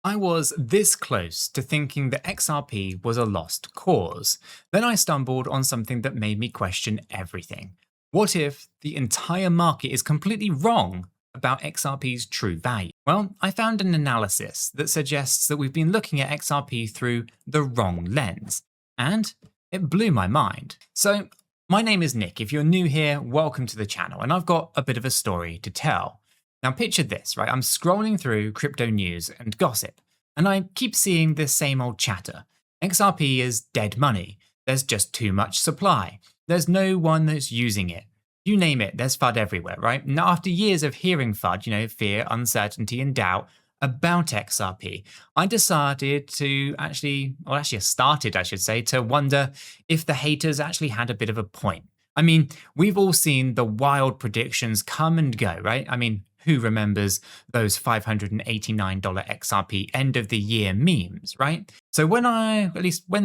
I was this close to thinking that XRP was a lost cause. Then I stumbled on something that made me question everything. What if the entire market is completely wrong about XRP's true value? Well, I found an analysis that suggests that we've been looking at XRP through the wrong lens. And it blew my mind. So, my name is Nick. If you're new here, welcome to the channel, and I've got a bit of a story to tell. Now picture this, right? I'm scrolling through crypto news and gossip, and I keep seeing this same old chatter. XRP is dead money. There's just too much supply. There's no one that's using it. You name it, there's FUD everywhere, right? Now after years of hearing FUD, fear, uncertainty, and doubt about XRP, I decided to started, I should say, to wonder if the haters actually had a bit of a point. I mean, we've all seen the wild predictions come and go, right? I mean, who remembers those $589 XRP end of the year memes, right? So when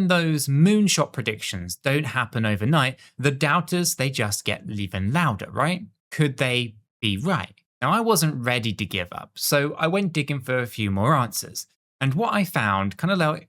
those moonshot predictions don't happen overnight, the doubters, they just get even louder, right? Could they be right? Now I wasn't ready to give up, so I went digging for a few more answers. And what I found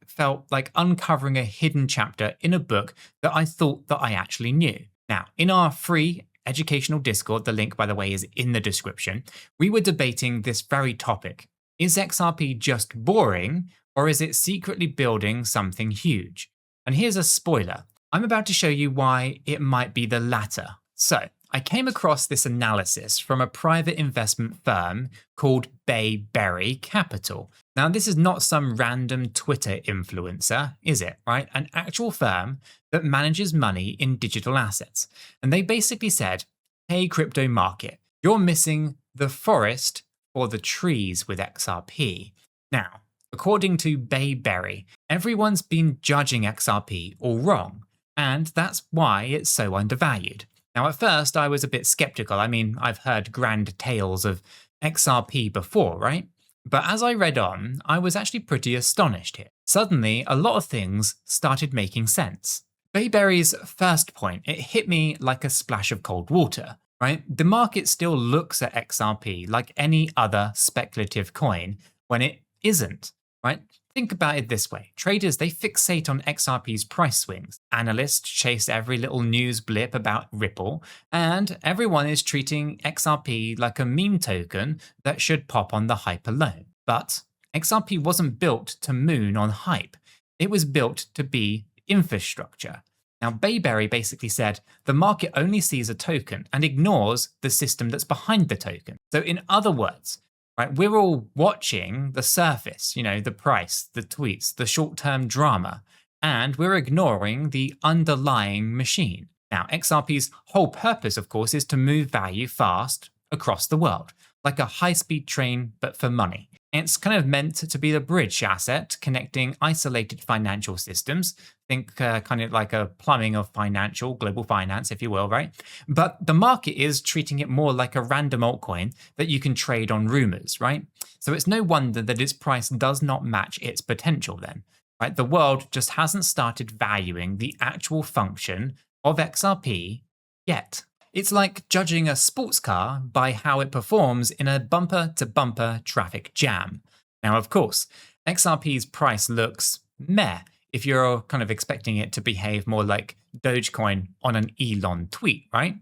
felt like uncovering a hidden chapter in a book that I thought that I actually knew. Now, in our free educational Discord, the link, by the way, is in the description, we were debating this very topic. Is XRP just boring, or is it secretly building something huge? And here's a spoiler. I'm about to show you why it might be the latter. So, I came across this analysis from a private investment firm called Bayberry Capital. Now, this is not some random Twitter influencer, is it, right? An actual firm that manages money in digital assets. And they basically said, hey, crypto market, you're missing the forest for the trees with XRP. Now, according to Bayberry, everyone's been judging XRP all wrong, and that's why it's so undervalued. Now, at first, I was a bit skeptical. I mean, I've heard grand tales of XRP before, right? But as I read on, I was actually pretty astonished here. Suddenly, a lot of things started making sense. Bayberry's first point, it hit me like a splash of cold water, right? The market still looks at XRP like any other speculative coin when it isn't, right? Think about it this way. Traders, they fixate on XRP's price swings. Analysts chase every little news blip about Ripple, and everyone is treating XRP like a meme token that should pop on the hype alone. But XRP wasn't built to moon on hype. It was built to be infrastructure. Now, Bayberry basically said the market only sees a token and ignores the system that's behind the token. So in other words, right, we're all watching the surface, the price, the tweets, the short-term drama, and we're ignoring the underlying machine. Now, XRP's whole purpose, of course, is to move value fast across the world, like a high-speed train, but for money. It's kind of meant to be the bridge asset connecting isolated financial systems. Think kind of like a plumbing of global finance, if you will, right? But the market is treating it more like a random altcoin that you can trade on rumors, right? So it's no wonder that its price does not match its potential then, right? The world just hasn't started valuing the actual function of XRP yet. It's like judging a sports car by how it performs in a bumper-to-bumper traffic jam. Now, of course, XRP's price looks meh if you're kind of expecting it to behave more like Dogecoin on an Elon tweet, right?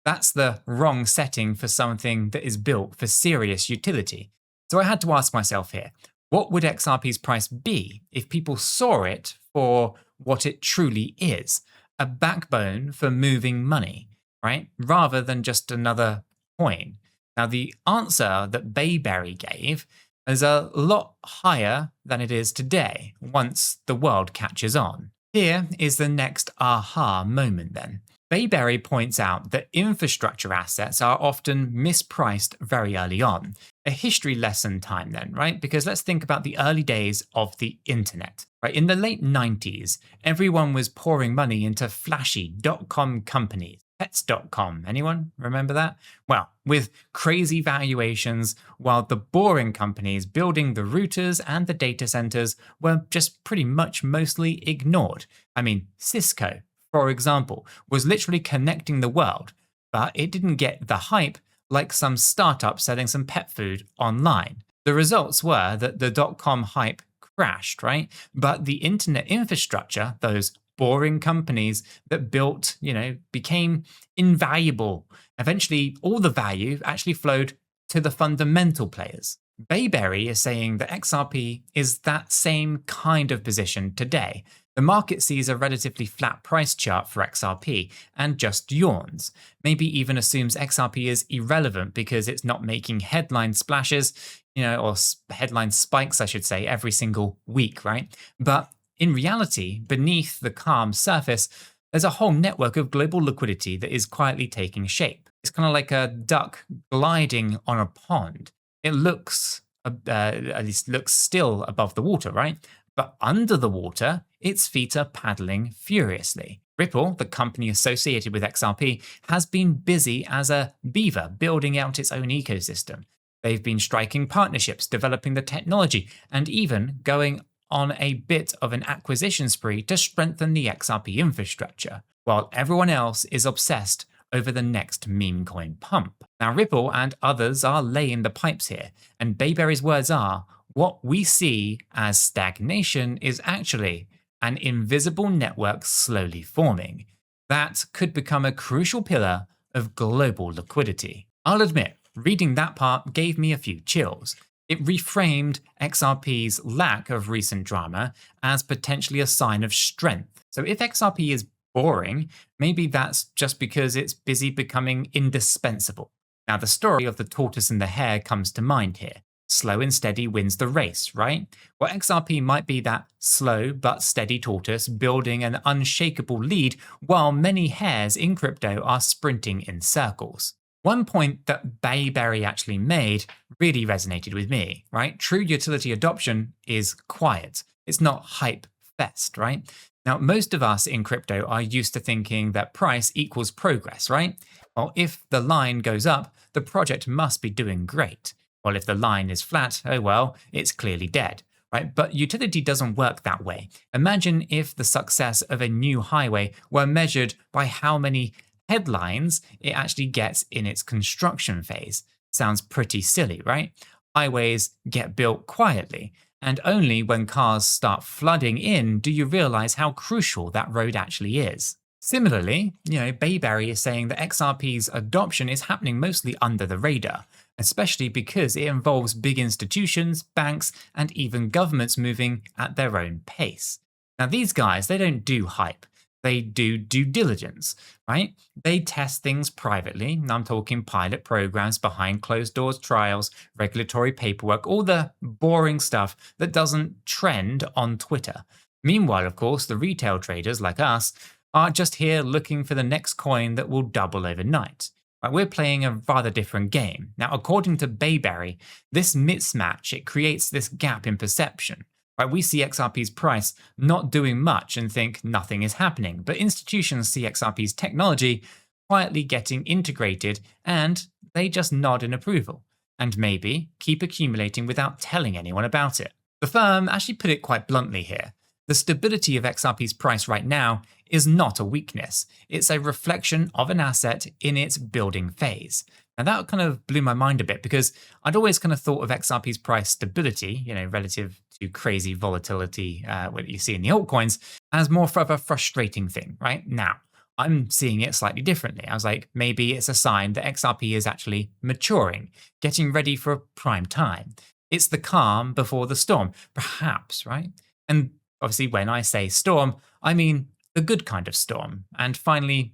That's the wrong setting for something that is built for serious utility. So I had to ask myself here, what would XRP's price be if people saw it for what it truly is? A backbone for moving money, right? Rather than just another coin. Now, the answer that Bayberry gave is a lot higher than it is today once the world catches on. Here is the next aha moment then. Bayberry points out that infrastructure assets are often mispriced very early on. A history lesson time then, right? Because let's think about the early days of the internet. Right? In the late 90s, everyone was pouring money into flashy .com companies. Pets.com, anyone remember that? Well, with crazy valuations, while the boring companies building the routers and the data centers were just pretty much mostly ignored. I mean, Cisco, for example, was literally connecting the world, but it didn't get the hype like some startup selling some pet food online. The results were that the dot-com hype crashed, right? But the internet infrastructure, those boring companies that built, became invaluable. Eventually, all the value actually flowed to the fundamental players. Bayberry is saying that XRP is that same kind of position today. The market sees a relatively flat price chart for XRP and just yawns. Maybe even assumes XRP is irrelevant because it's not making headline splashes, or headline spikes, I should say, every single week, right? But in reality, beneath the calm surface, there's a whole network of global liquidity that is quietly taking shape. It's kind of like a duck gliding on a pond. It looks, at least looks still above the water, right? But under the water, its feet are paddling furiously. Ripple, the company associated with XRP, has been busy as a beaver building out its own ecosystem. They've been striking partnerships, developing the technology, and even going on a bit of an acquisition spree to strengthen the XRP infrastructure, while everyone else is obsessed over the next meme coin pump. Now, Ripple and others are laying the pipes here, and Bayberry's words are, what we see as stagnation is actually an invisible network slowly forming that could become a crucial pillar of global liquidity. I'll admit, reading that part gave me a few chills. It reframed XRP's lack of recent drama as potentially a sign of strength. So if XRP is boring, maybe that's just because it's busy becoming indispensable. Now, the story of the tortoise and the hare comes to mind here. Slow and steady wins the race, right? Well, XRP might be that slow but steady tortoise building an unshakable lead while many hares in crypto are sprinting in circles. One point that Bayberry actually made really resonated with me, right? True utility adoption is quiet. It's not hype fest, right? Now, most of us in crypto are used to thinking that price equals progress, right? Well, if the line goes up, the project must be doing great. Well, if the line is flat, oh well, it's clearly dead, right? But utility doesn't work that way. Imagine if the success of a new highway were measured by how many headlines it actually gets in its construction phase. Sounds pretty silly, right? Highways get built quietly, and only when cars start flooding in do you realize how crucial that road actually is. Similarly, Bayberry is saying that XRP's adoption is happening mostly under the radar, especially because it involves big institutions, banks, and even governments moving at their own pace. Now, these guys, they don't do hype. They do due diligence, right? They test things privately. I'm talking pilot programs, behind closed doors trials, regulatory paperwork, all the boring stuff that doesn't trend on Twitter. Meanwhile, of course, the retail traders like us are just here looking for the next coin that will double overnight. We're playing a rather different game. Now, according to Bayberry, this mismatch, it creates this gap in perception. We see XRP's price not doing much and think nothing is happening, but institutions see XRP's technology quietly getting integrated and they just nod in approval, and maybe keep accumulating without telling anyone about it. The firm actually put it quite bluntly here. The stability of XRP's price right now is not a weakness. It's a reflection of an asset in its building phase. Now that kind of blew my mind a bit because I'd always kind of thought of XRP's price stability, relative to crazy volatility, what you see in the altcoins, as more of a frustrating thing, right? Now, I'm seeing it slightly differently. I was like, maybe it's a sign that XRP is actually maturing, getting ready for a prime time. It's the calm before the storm, perhaps, right? And obviously, when I say storm, I mean the good kind of storm, and finally,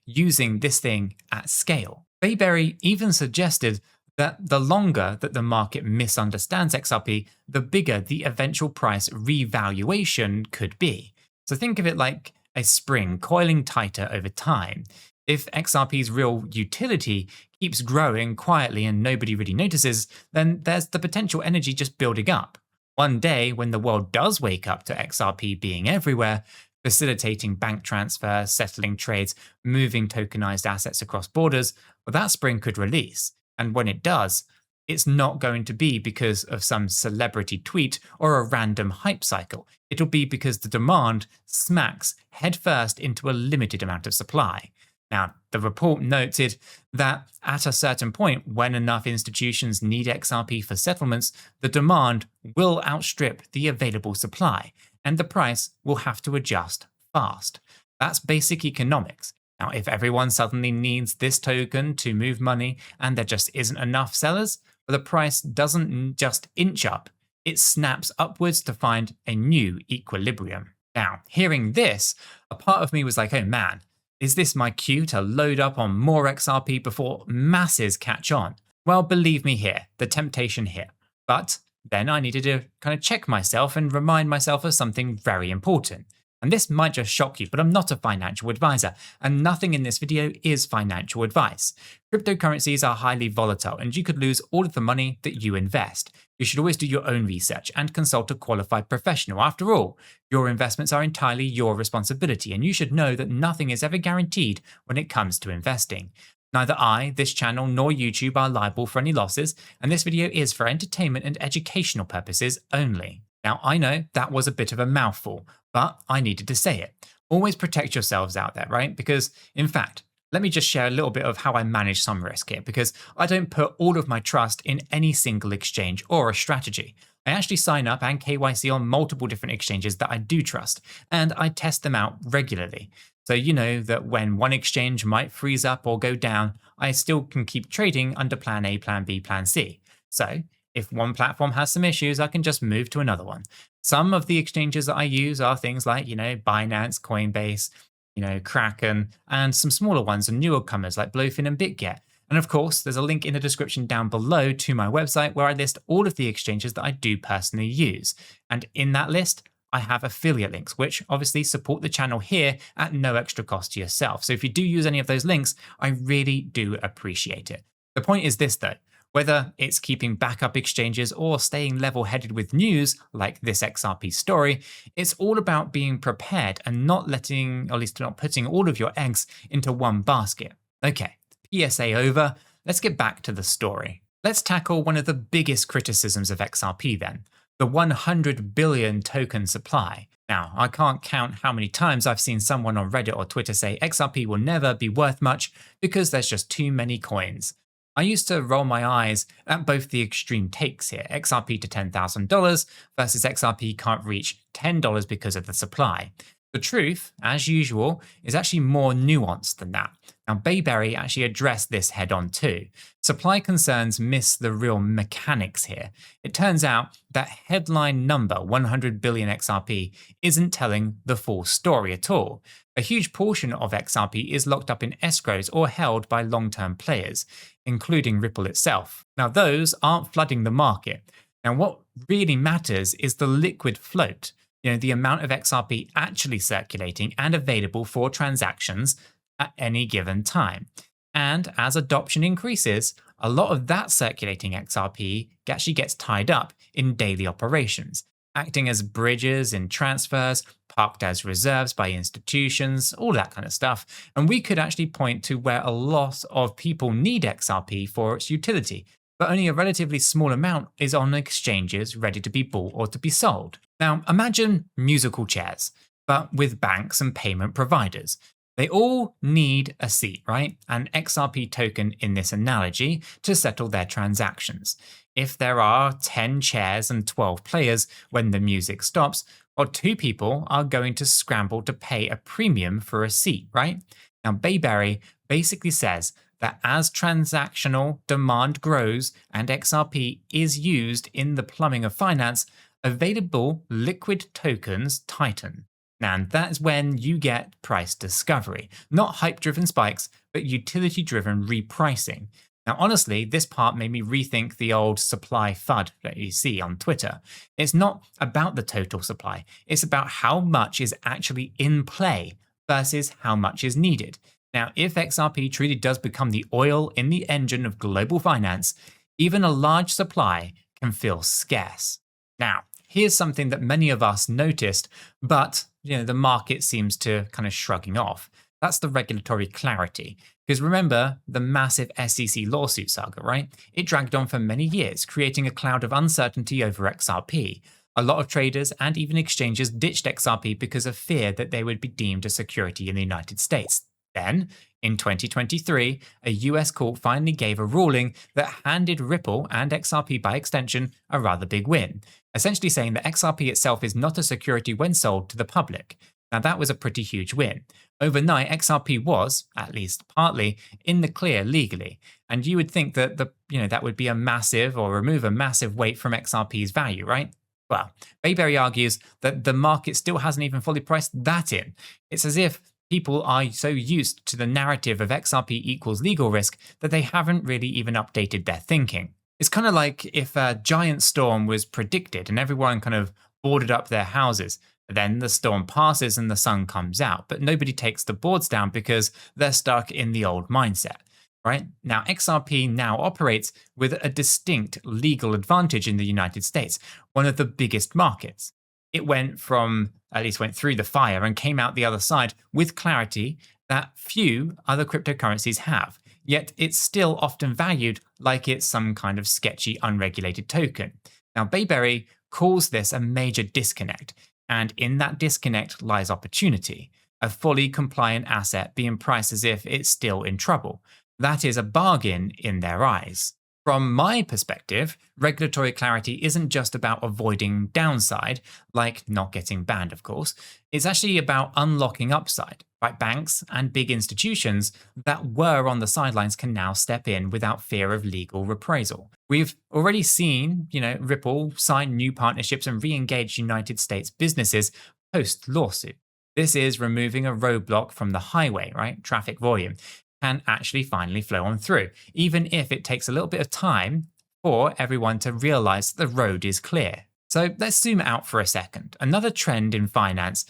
using this thing at scale. Bayberry even suggested that the longer that the market misunderstands XRP, the bigger the eventual price revaluation could be. So think of it like a spring coiling tighter over time. If XRP's real utility keeps growing quietly and nobody really notices, then there's the potential energy just building up. One day, when the world does wake up to XRP being everywhere, facilitating bank transfers, settling trades, moving tokenized assets across borders, well, that spring could release. And when it does, it's not going to be because of some celebrity tweet or a random hype cycle. It'll be because the demand smacks headfirst into a limited amount of supply. Now, The report noted that at a certain point, when enough institutions need XRP for settlements, the demand will outstrip the available supply, and the price will have to adjust fast. That's basic economics. Now, if everyone suddenly needs this token to move money and there just isn't enough sellers, well, the price doesn't just inch up, it snaps upwards to find a new equilibrium. Now, hearing this, a part of me was like, oh man, is this my cue to load up on more XRP before masses catch on? Well, believe me here, the temptation here. But then I needed to kind of check myself and remind myself of something very important. And this might just shock you, but I'm not a financial advisor, and nothing in this video is financial advice. Cryptocurrencies are highly volatile, and you could lose all of the money that you invest. You should always do your own research and consult a qualified professional. After all, your investments are entirely your responsibility, and you should know that nothing is ever guaranteed when it comes to investing. Neither I, this channel, nor YouTube are liable for any losses, and this video is for entertainment and educational purposes only. Now, I know that was a bit of a mouthful, but I needed to say it. Always protect yourselves out there, right? Because, in fact, let me just share a little bit of how I manage some risk here, because I don't put all of my trust in any single exchange or a strategy. I actually sign up and KYC on multiple different exchanges that I do trust, and I test them out regularly. So you know that when one exchange might freeze up or go down, I still can keep trading under plan A, plan B, plan C. So if one platform has some issues, I can just move to another one. Some of the exchanges that I use are things like, Binance, Coinbase, Kraken, and some smaller ones and newer comers like Blowfin and BitGet. And of course, there's a link in the description down below to my website where I list all of the exchanges that I do personally use. And in that list, I have affiliate links, which obviously support the channel here at no extra cost to yourself. So if you do use any of those links, I really do appreciate it. The point is this though. Whether it's keeping backup exchanges or staying level-headed with news, like this XRP story, it's all about being prepared and not putting all of your eggs into one basket. Okay, PSA over, let's get back to the story. Let's tackle one of the biggest criticisms of XRP then, the 100 billion token supply. Now, I can't count how many times I've seen someone on Reddit or Twitter say XRP will never be worth much because there's just too many coins. I used to roll my eyes at both the extreme takes here, XRP to $10,000 versus XRP can't reach $10 because of the supply. The truth, as usual, is actually more nuanced than that. Now, Bayberry actually addressed this head on too. Supply concerns miss the real mechanics here. It turns out that headline number 100 billion XRP isn't telling the full story at all. A huge portion of XRP is locked up in escrows or held by long-term players, including Ripple itself. Now, those aren't flooding the market. Now, what really matters is the liquid float. The amount of XRP actually circulating and available for transactions at any given time. And as adoption increases, a lot of that circulating XRP actually gets tied up in daily operations, acting as bridges in transfers, parked as reserves by institutions, all that kind of stuff. And we could actually point to where a lot of people need XRP for its utility, but only a relatively small amount is on exchanges ready to be bought or to be sold. Now, imagine musical chairs, but with banks and payment providers. They all need a seat, right? An XRP token in this analogy to settle their transactions. If there are 10 chairs and 12 players when the music stops, well, 2 people are going to scramble to pay a premium for a seat, right? Now, Bayberry basically says that as transactional demand grows and XRP is used in the plumbing of finance, available liquid tokens tighten. And that's when you get price discovery, not hype-driven spikes, but utility-driven repricing. Now, honestly, this part made me rethink the old supply FUD that you see on Twitter. It's not about the total supply, it's about how much is actually in play versus how much is needed. Now, if XRP truly does become the oil in the engine of global finance, even a large supply can feel scarce. Now, here's something that many of us noticed, but the market seems to kind of shrugging off. That's the regulatory clarity. Because remember the massive SEC lawsuit saga, right? It dragged on for many years, creating a cloud of uncertainty over XRP. A lot of traders and even exchanges ditched XRP because of fear that they would be deemed a security in the United States. Then, in 2023, a US court finally gave a ruling that handed Ripple and XRP by extension a rather big win, essentially saying that XRP itself is not a security when sold to the public. Now, that was a pretty huge win. Overnight, XRP was, at least partly, in the clear legally, and you would think that that would be a massive or remove a massive weight from XRP's value, right? Well, Bayberry argues that the market still hasn't even fully priced that in. It's as if people are so used to the narrative of XRP equals legal risk that they haven't really even updated their thinking. It's kind of like if a giant storm was predicted and everyone kind of boarded up their houses. Then the storm passes and the sun comes out, but nobody takes the boards down because they're stuck in the old mindset, right? Now, XRP now operates with a distinct legal advantage in the United States, one of the biggest markets. It went through the fire and came out the other side with clarity that few other cryptocurrencies have, yet it's still often valued like it's some kind of sketchy, unregulated token. Now, Bayberry calls this a major disconnect. And in that disconnect lies opportunity, a fully compliant asset being priced as if it's still in trouble. That is a bargain in their eyes. From my perspective, regulatory clarity isn't just about avoiding downside, like not getting banned, of course. It's actually about unlocking upside. Right? Banks and big institutions that were on the sidelines can now step in without fear of legal reprisal. We've already seen, Ripple sign new partnerships and re-engage United States businesses post-lawsuit. This is removing a roadblock from the highway, right? Traffic volume can actually finally flow on through, even if it takes a little bit of time for everyone to realize the road is clear. So let's zoom out for a second. Another trend in finance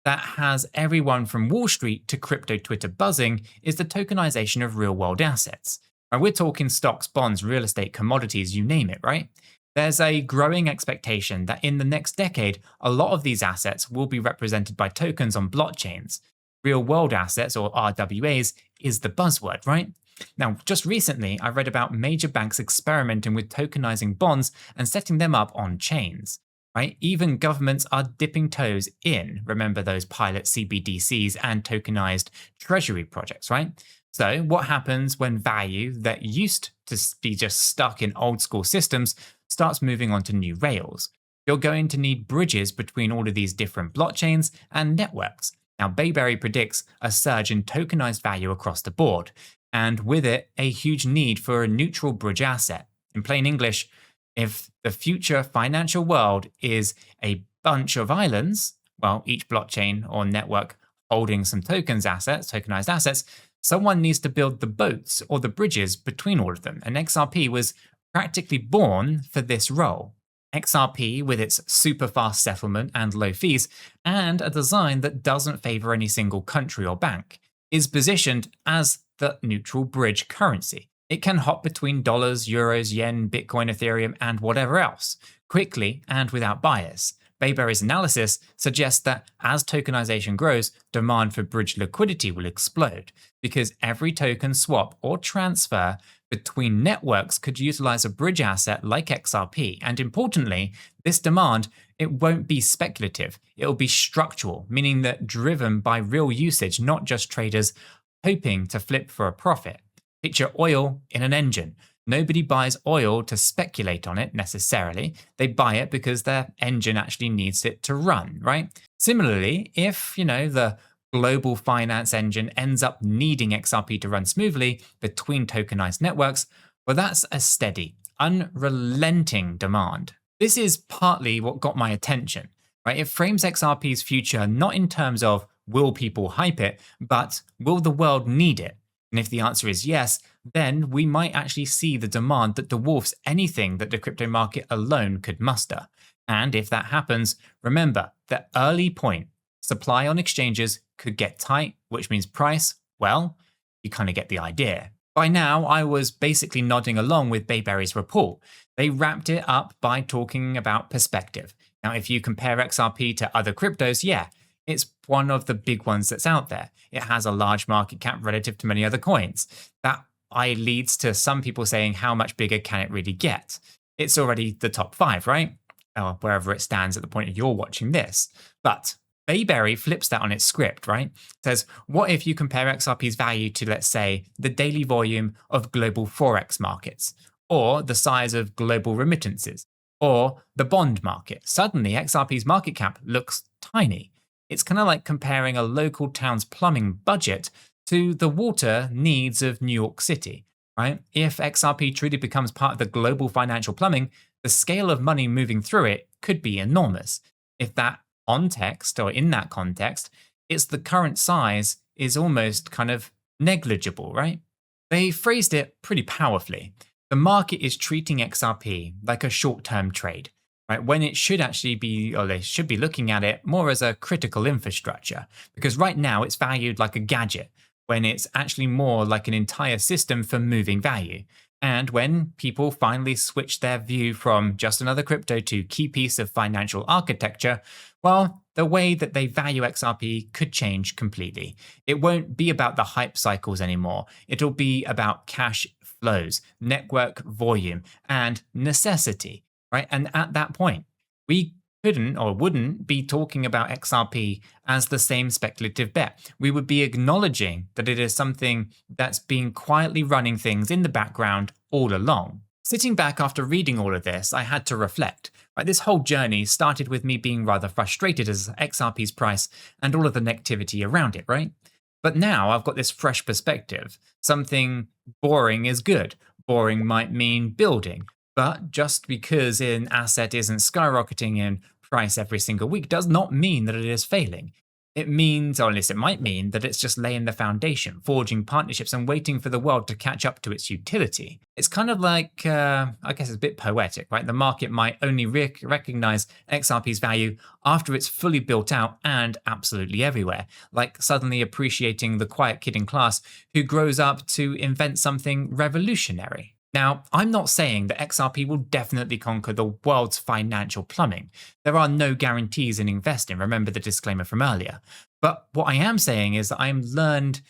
that has everyone from Wall Street to crypto Twitter buzzing is the tokenization of real-world assets. And we're talking stocks, bonds, real estate, commodities, you name it, right? There's a growing expectation that in the next decade, a lot of these assets will be represented by tokens on blockchains. Real-world assets, or RWAs, is the buzzword, right? Now, just recently, I read about major banks experimenting with tokenizing bonds and setting them up on chains. Right? Even governments are dipping toes in, remember those pilot CBDCs and tokenized treasury projects, right? So what happens when value that used to be just stuck in old school systems starts moving onto new rails? You're going to need bridges between all of these different blockchains and networks. Now, Bayberry predicts a surge in tokenized value across the board, and with it, a huge need for a neutral bridge asset. In plain English, if the future financial world is a bunch of islands, well, each blockchain or network holding some tokenized assets, someone needs to build the boats or the bridges between all of them. And XRP was practically born for this role. XRP, with its super fast settlement and low fees, and a design that doesn't favor any single country or bank, is positioned as the neutral bridge currency. It can hop between dollars, euros, yen, Bitcoin, Ethereum, and whatever else, quickly and without bias. Bayberry's analysis suggests that as tokenization grows, demand for bridge liquidity will explode, because every token swap or transfer between networks could utilize a bridge asset like XRP. And importantly, this demand, it won't be speculative. It'll be structural, meaning that driven by real usage, not just traders hoping to flip for a profit. Picture oil in an engine. Nobody buys oil to speculate on it necessarily. They buy it because their engine actually needs it to run, right? Similarly, if, the global finance engine ends up needing XRP to run smoothly between tokenized networks, well, that's a steady, unrelenting demand. This is partly what got my attention, right? It frames XRP's future not in terms of will people hype it, but will the world need it? And if the answer is yes, then we might actually see the demand that dwarfs anything that the crypto market alone could muster. And if that happens, remember the early point, supply on exchanges could get tight, which means price, well, you kind of get the idea. By now, I was basically nodding along with Bayberry's report. They wrapped it up by talking about perspective. Now, if you compare XRP to other cryptos, yeah, it's one of the big ones that's out there. It has a large market cap relative to many other coins. That leads to some people saying, how much bigger can it really get? It's already the top 5, right? Or wherever it stands at the point of you're watching this. But Bayberry flips that on its script, right? Says, what if you compare XRP's value to, let's say, the daily volume of global Forex markets, or the size of global remittances, or the bond market? Suddenly, XRP's market cap looks tiny. It's kind of like comparing a local town's plumbing budget to the water needs of New York City, right? If XRP truly becomes part of the global financial plumbing, the scale of money moving through it could be enormous. If that context, or in that context, it's the current size is almost kind of negligible, right? They phrased it pretty powerfully. The market is treating XRP like a short-term trade, right? When it should actually be, or they should be looking at it more as a critical infrastructure, because right now it's valued like a gadget, when it's actually more like an entire system for moving value. And when people finally switch their view from just another crypto to key piece of financial architecture, well, the way that they value XRP could change completely. It won't be about the hype cycles anymore. It'll be about cash flows, network volume, and necessity, right? And at that point, we couldn't or wouldn't be talking about XRP as the same speculative bet. We would be acknowledging that it is something that's been quietly running things in the background all along. Sitting back after reading all of this, I had to reflect. Right, this whole journey started with me being rather frustrated as XRP's price and all of the negativity around it, right? But now I've got this fresh perspective. Something boring is good. Boring might mean building. But just because an asset isn't skyrocketing in price every single week does not mean that it is failing. It means, or at least it might mean, that it's just laying the foundation, forging partnerships and waiting for the world to catch up to its utility. It's kind of like, I guess it's a bit poetic, right? The market might only recognize XRP's value after it's fully built out and absolutely everywhere, like suddenly appreciating the quiet kid in class who grows up to invent something revolutionary. Now, I'm not saying that XRP will definitely conquer the world's financial plumbing. There are no guarantees in investing, remember the disclaimer from earlier. But what I am saying is that I learned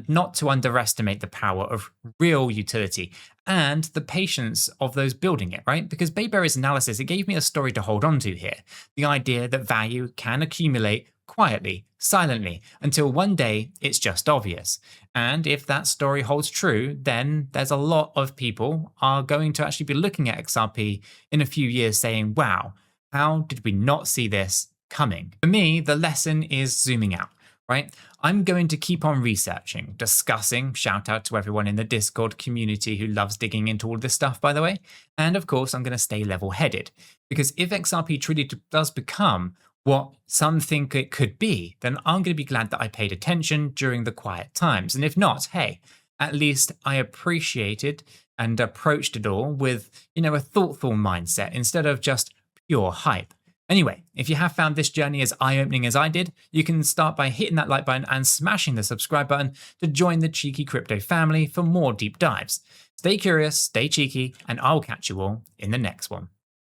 not to underestimate the power of real utility and the patience of those building it, right? Because Bayberry's analysis, it gave me a story to hold on to here. The idea that value can accumulate quietly, silently, until one day it's just obvious. And if that story holds true, then there's a lot of people are going to actually be looking at XRP in a few years saying, wow, how did we not see this coming? For me, the lesson is zooming out, right? I'm going to keep on researching, discussing, shout out to everyone in the Discord community who loves digging into all this stuff, by the way. And of course, I'm going to stay level-headed, because if XRP truly does become what some think it could be, then I'm going to be glad that I paid attention during the quiet times. And if not, hey, at least I appreciated and approached it all with, a thoughtful mindset instead of just pure hype. Anyway, if you have found this journey as eye-opening as I did, you can start by hitting that like button and smashing the subscribe button to join the Cheeky Crypto family for more deep dives. Stay curious, stay cheeky, and I'll catch you all in the next one.